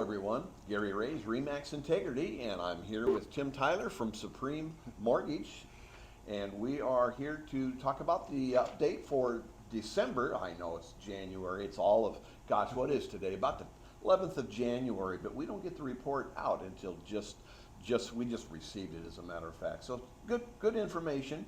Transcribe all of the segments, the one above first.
everyone. Gary Raze, Remax Integrity, and I'm here with Tim Tyler from Supreme Mortgage. And we are here to talk about the update for December. I know it's January, it's all of, gosh, what is today? About the 11th of January, but we don't get the report out until we just received it, as a matter of fact. So good information.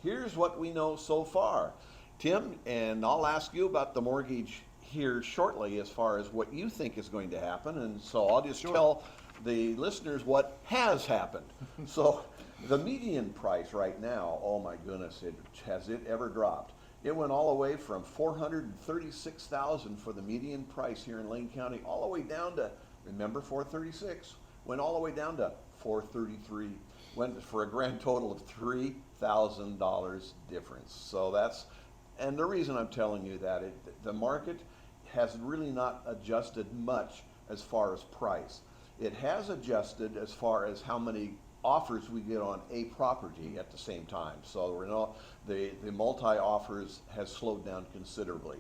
Here's what we know so far. Tim, and I'll ask you about the mortgage here shortly as far as what you think is going to happen, and so I'll just tell the listeners what has happened. So the median price right now, oh my goodness, has it ever dropped? It went all the way from $436,000 for the median price here in Lane County, all the way down to, remember, $436, went all the way down to $433, went for a grand total of $3,000 difference. So that's, and the reason I'm telling you that, the market has really not adjusted much as far as price. It has adjusted as far as how many offers we get on a property at the same time. So we're not, the multi-offers has slowed down considerably.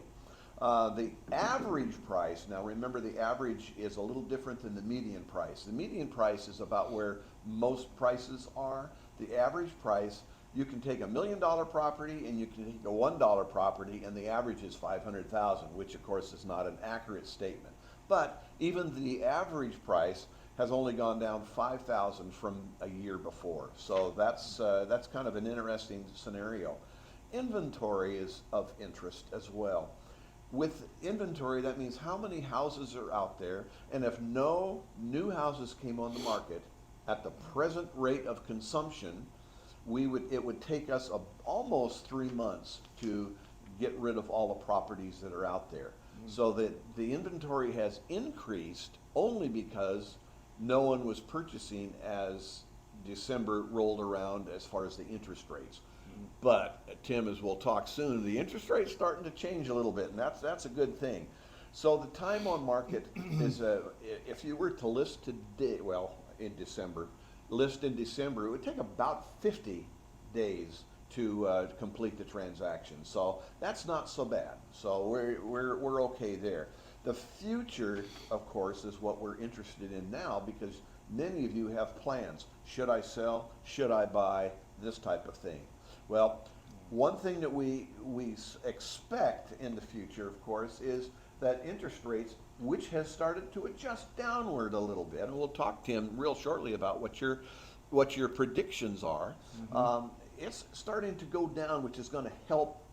The average price, now remember, the average is a little different than the median price. The median price is about where most prices are. The average price, you can take $1 million property and you can take a $1 property, and the average is 500,000, which of course is not an accurate statement. But even the average price has only gone down 5,000 from a year before. So that's kind of an interesting scenario. Inventory is of interest as well. With inventory, that means how many houses are out there, and if no new houses came on the market at the present rate of consumption, it would take us almost 3 months to get rid of all the properties that are out there. So that the inventory has increased only because no one was purchasing as December rolled around as far as the interest rates. But Tim, as we'll talk soon, the interest rate's starting to change a little bit, and that's a good thing. So the time on market is, if you were to list today, well, in December, it would take about 50 days to complete the transaction. So that's not so bad. So we're okay there. The future, of course, is what we're interested in now, because many of you have plans. Should I sell? Should I buy? This type of thing. Well, one thing that we expect in the future, of course, is that interest rates, which has started to adjust downward a little bit, and we'll talk, Tim, real shortly about what your predictions are. It's starting to go down, which is going to help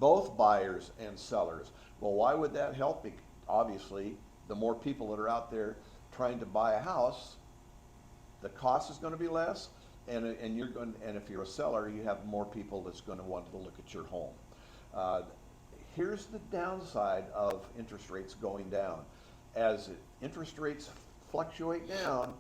both buyers and sellers. Well, why would that help? Obviously, the more people that are out there trying to buy a house, the cost is going to be less, and if you're a seller, you have more people that's going to want to look at your home. Here's the downside of interest rates going down. As interest rates fluctuate down,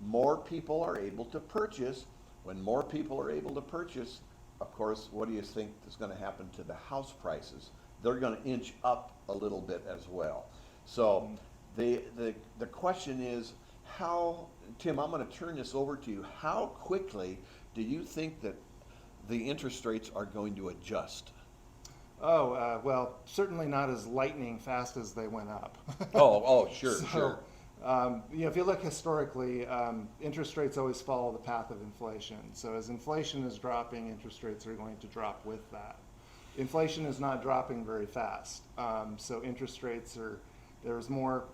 more people are able to purchase. When more people are able to purchase, of course, what do you think is going to happen to the house prices? They're going to inch up a little bit as well. So the question is, how, Tim, I'm going to turn this over to you. How quickly do you think that the interest rates are going to adjust? Well, certainly not as lightning fast as they went up. Sure, So, sure. if you look historically, interest rates always follow the path of inflation. So as inflation is dropping, interest rates are going to drop with that. Inflation is not dropping very fast. So interest rates there's more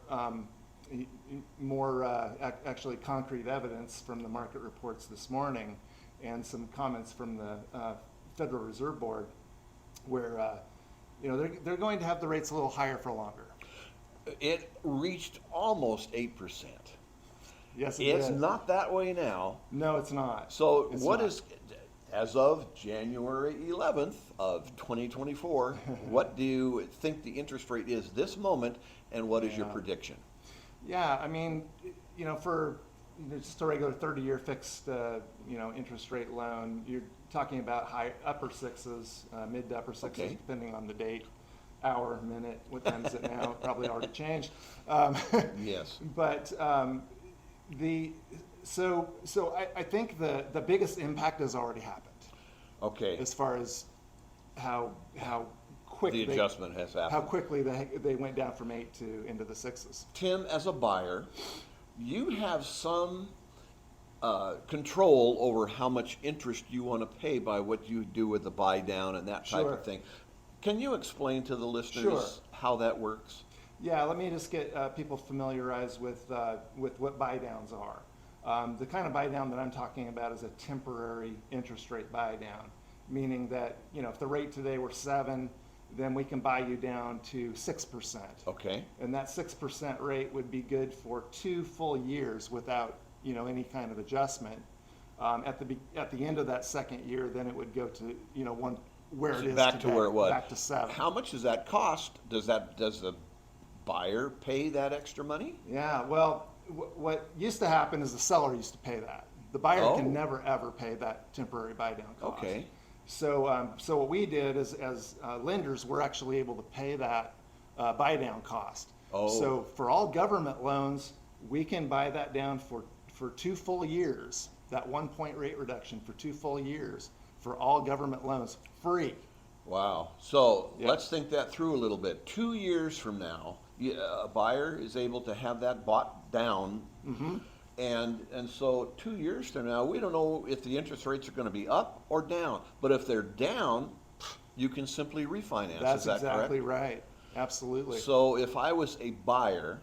actually concrete evidence from the market reports this morning and some comments from the Federal Reserve Board where they're going to have the rates a little higher for longer. It reached almost 8%. Yes, it's not that way now. No, it's not. So as of January 11th of 2024, what do you think the interest rate is this moment, and what is your prediction? Yeah, I mean, for just a regular 30-year fixed, interest rate loan, you're talking about upper sixes, mid to upper sixes, depending on the date, hour, minute. What time is it now? It probably already changed. Yes. But I think the biggest impact has already happened. Okay. As far as how quick the adjustment has happened. how quickly they went down from 8 to into the 6s. Tim, as a buyer, you have some control over how much interest you want to pay by what you do with the buy down and that type Sure. of thing. Can you explain to the listeners Sure. how that works? Yeah, let me just get people familiarized with what buy downs are. The kind of buy down that I'm talking about is a temporary interest rate buy down, meaning that, you know, if the rate today were 7, then we can buy you down to 6%. Okay. And that 6% rate would be good for 2 full years without, you know, any kind of adjustment. At the end of that second year, then it would go to, you know, where it is Back today, to where it was. back to 7. How much does that cost? Does the buyer pay that extra money? Yeah, well, what used to happen is the seller used to pay that. The buyer Oh. can never ever pay that temporary buy down cost. Okay. So, so what we did is, as lenders, we're actually able to pay that buy down cost. Oh. So for all government loans, we can buy that down for 2 full years. That 1-point rate reduction for 2 full years for all government loans, free. Wow. So Yeah. let's think that through a little bit. 2 years from now, a buyer is able to have that bought down. Mm-hmm. And so 2 years from now, we don't know if the interest rates are going to be up or down. But if they're down, you can simply refinance. That's Is that exactly correct? right. Absolutely. So if I was a buyer,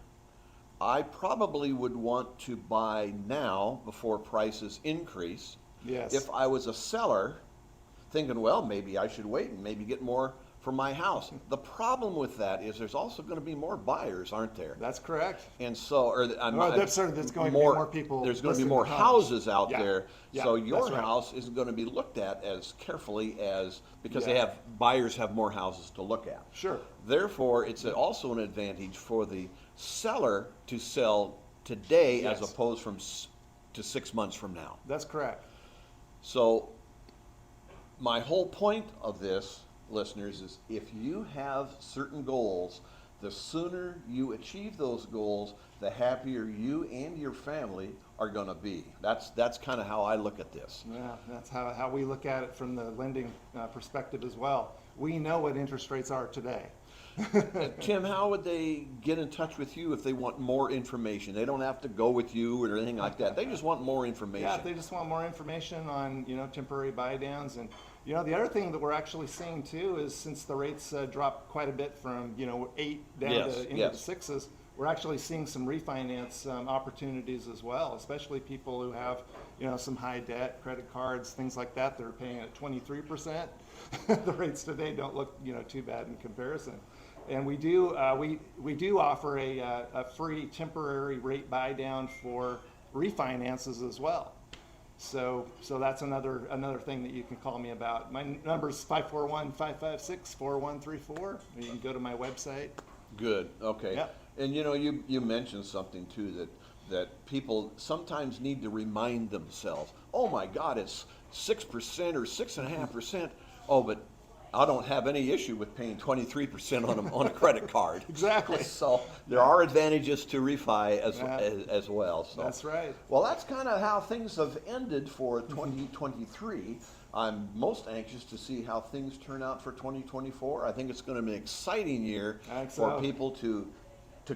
I probably would want to buy now before prices increase. Yes. If I was a seller, thinking, well, maybe I should wait and maybe get more for my house. The problem with that is there's also going to be more buyers, aren't there? That's correct. And so, There's going to be more people. There's going to be listing more their homes. houses out Yeah. there, Yeah, so your that's right. house isn't going to be looked at as carefully as because Yeah. buyers have more houses to look at. Sure. Therefore, it's also an advantage for the seller to sell today as Yes. opposed to 6 months from now. That's correct. So, my whole point of this, listeners, is if you have certain goals, the sooner you achieve those goals, the happier you and your family are going to be. That's kind of how I look at this. Yeah, that's how we look at it from the lending perspective as well. We know what interest rates are today. Tim, how would they get in touch with you if they want more information? They don't have to go with you or anything like that. They just want more information. Yeah, if they just want more information on, you know, temporary buy downs. And, you know, the other thing that we're actually seeing too is since the rates dropped quite a bit from, you know, 8 down Yes, to into yes. the 6s, we're actually seeing some refinance opportunities as well, especially people who have, you know, some high debt, credit cards, things like that. They're paying at 23%. The rates today don't look, you know, too bad in comparison. And we do offer a free temporary rate buy down for refinances as well. So that's another thing that you can call me about. My number is 541-556-4134. You can go to my website. Good. Okay. Yep. And you know, you mentioned something too that people sometimes need to remind themselves. Oh my God, it's 6% or 6.5%. Oh, but I don't have any issue with paying 23% on a credit card. Exactly. So there are advantages to refi Yeah. as well. So. That's right. Well, that's kind of how things have ended for 2023. I'm most anxious to see how things turn out for 2024. I think it's going to be an exciting year I think for so. people to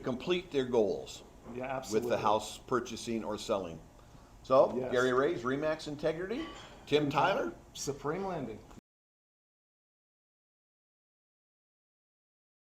complete their goals Yeah, absolutely. with the house purchasing or selling. So, Yes. Gary Raze, Remax Integrity, Tim Tyler. Supreme Lending.